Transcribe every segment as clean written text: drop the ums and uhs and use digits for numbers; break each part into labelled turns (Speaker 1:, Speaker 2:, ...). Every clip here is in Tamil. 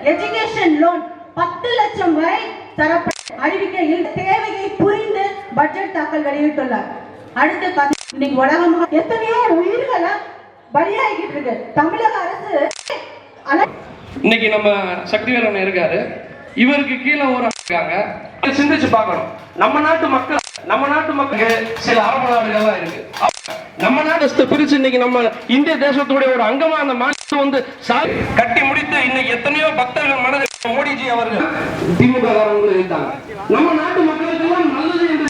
Speaker 1: எஜுகேஷன் லோன் 10 லட்சம் வரை தரப்பட்ட அறிவிக்கையில் தேவையை புரிந்து பட்ஜெட் தாக்கல் வெளியிட்டுள்ளார். அடுத்து இன்னைக்கு உலகமாக எத்தனையோ உயிர்களை பலியாகிட்டு இருக்கு. தமிழக அரசு
Speaker 2: இன்னைக்கு நம்ம சக்திவேலன் இருக்காரு, இவருக்கு கீழே ஒரு இருக்காங்க. சிந்திச்சு பார்க்கணும். நம்ம நாட்டு மக்களுக்கு சில அரபு நாடுகள்லாம் இருக்கு. நம்ம நாட்டு பிரிச்சு இன்னைக்கு நம்ம இந்திய தேசத்துடைய ஒரு அங்கமா அந்த மாநிலத்தை வந்து கட்டி முடித்து இன்னைக்கு எத்தனையோ பக்தர்கள் மனதில் மோடிஜி அவர்கள் திமுக இருந்தாங்க. நம்ம நாட்டு மக்களுக்கு எல்லாம் நல்லது என்று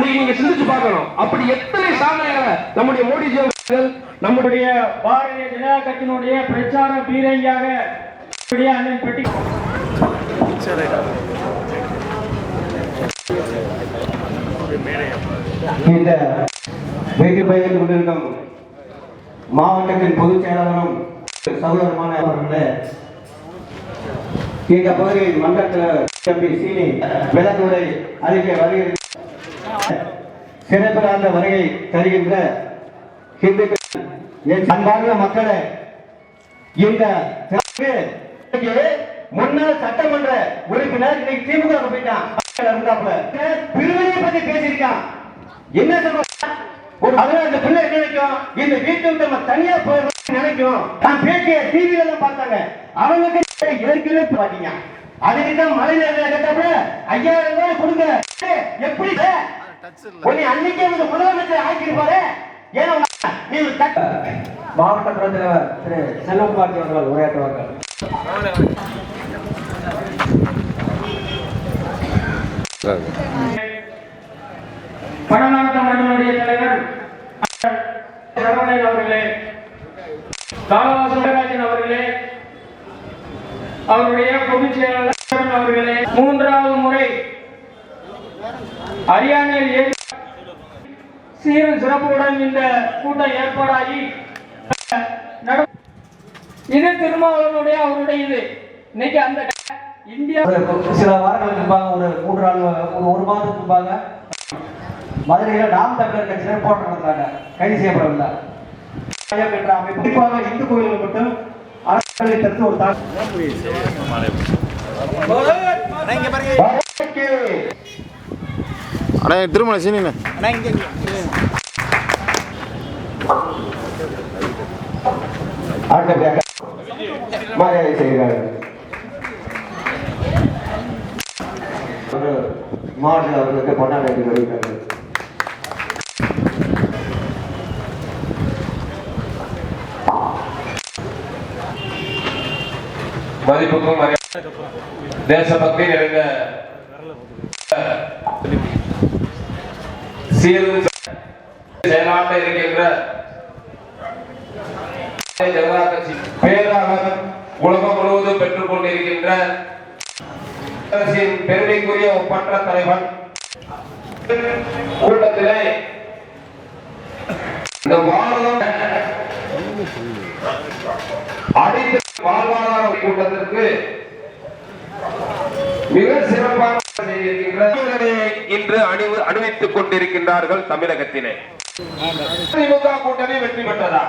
Speaker 2: நீங்க சிந்திச்சு பார்க்கணும். அப்படி எத்தனை சாதனைகளை நம்முடைய மோடிஜி அவர்கள் நம்முடைய
Speaker 3: பாரதிய ஜனதா கட்சியினுடைய பிரச்சார பீரங்கியாக அண்ணன் பெட்டி
Speaker 4: இந்த வெற்றி பயிர் கொண்டிருக்கும் மாவட்டத்தின் பொதுச் செயலாளரும் சகோதரமான இந்த பகுதியில் மண்டலத்தில் சீனி விளக்குரை அறிக்கை வருகிற சிறப்பிலான வருகை தருகின்ற அன்பார்ந்த மக்களை, இந்த முன்னாள் சட்டமன்ற உறுப்பினர் இன்னைக்கு திமுக போயிட்டான். பிரிவினை பத்தி பேசியிருக்கான். என்ன சொல்ற அந்த பிள்ளை என்ன நினைக்கும்? இந்த வீட்டுக்கு நம்ம தனியா போயிடும் நினைக்கும். நான் பேசிய டிவில எல்லாம் பார்த்தாங்க. அவங்க ஏற்கனவே பாத்தீங்க. அதுக்குதான் மழை நேரம் கேட்டப்ப 5000 ரூபாய் கொடுங்க. எப்படி அன்னைக்கே முதலமைச்சர் ஆக்கிருப்பாரு. ஏன்னா மாவட்ட தலைவர் திரு செல்வகுமார் அவர்கள் உரையாற்றுவார்கள்.
Speaker 3: பணமாற்ற மன்றத்தினுடைய தலைவர் அவர்களே, காலவாசன் அவர்களே, அவருடைய பொதுச் செயலாளர் அவர்களே, 3வது முறை அரியானையில் சீரும் சிறப்புடன் இந்த கூட்டம் ஏற்பாடாகி இது திருமாவளவனுடைய அவருடைய இது இன்னைக்கு அந்த இந்தியா
Speaker 4: சில வாரங்களுக்கு முன்பாக ஒரு மாதத்துக்கு முன்பாக மதுரையில் நாம் தமிழர் கட்சியினர் போராட்டம் நடந்தாங்க. கைது செய்யப்படவில்லை என்ற அமைப்பு குறிப்பாக இந்து கோயில்கள் மட்டும் அரசுகளை தடுத்து ஒரு
Speaker 5: திருமண சீனின
Speaker 4: அடுத்தபடியாக மரியாதை செய்கிறார்கள். மாவட்ட அவர்களுக்கு பொன்னாடை வெளியிட்டார்கள்.
Speaker 2: மதிப்புக்கும் தேசபக்தி நிறைந்த செயலாற்ற இருக்கின்ற ஜனதா கட்சி பேராளர் உலகம் முழுவதும் பெற்றுக் கொண்டிருக்கின்ற பெருமைக்குரிய ஒப்பற்ற தலைவன் கூட்டத்திலே இந்த பாரதம் அடித்த வாழ்வாதார கூட்டத்திற்கு மிக சிறப்பாக இன்று அணிவித்துக் கொண்டிருக்கின்றார்கள். தமிழகத்திலே திமுக கூட்டணி வெற்றி பெற்றதா?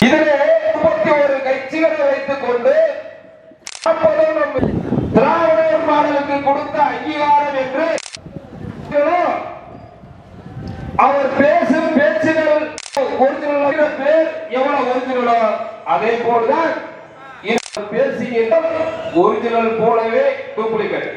Speaker 2: இதிலே 31 கட்சிகளை வைத்துக் கொண்டு திராவிடர் மாடலுக்கு கொடுத்த அங்கீகாரம் என்று அவர் பேசும் பேச்சுகள் ஒரிஜினல் பேர் எவ்வளவு ஒரிஜினலோ அதே போல்தான் பேசுகின்ற ஒரிஜினல் போலவே டூப்ளிகேட்.